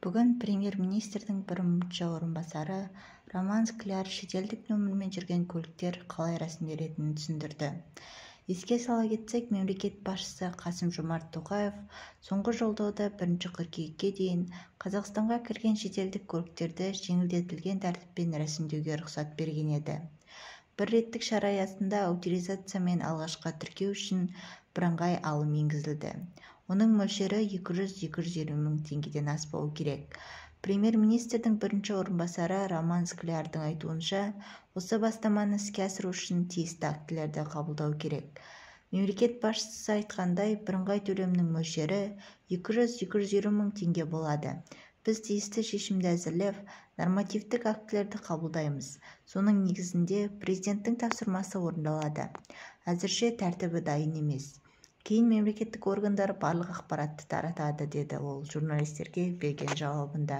Бүгін премьер-министрдің бірінші орынбасары Роман Скляр шетелдік нөмірмен жүрген көліктер қалай рәсімделетінін түсіндірді. Еске сала кетсек, мемлекет басшысы Қасым-Жомарт Тоқаев соңғы жолдауда 1 қыркүйекке дейін Қазақстанға кірген шетелдік көліктерді жеңілдетілген тәртіппен рәсімдеуге рұқсат берген еді. Бір реттік шара аясында аутизация мен алғашқы тіркеу үшін бірыңғай алым енгізілді. Оның мөлшері 200-220 мың теңгеден аспауы керек. Премьер-министрдің бірінші орынбасары Роман Склярдың айтуынша, осы бастаманы іске асыру үшін тиісті актілерді қабылдау керек. Мемлекет басшысы айтқандай, бірыңғай төлемнің мөлшері 200-220 мың теңге болады. Біз тиісті шешімді әзірлеп, нормативтік актілерді қабылдаймыз. Соның негізінде президенттің тапсырмасы орындалады. Әзірше тәртібі дайын емес. Кейін мемлекеттік органдар барлық ақпаратты таратады, деді ол журналистерге берген жауабында.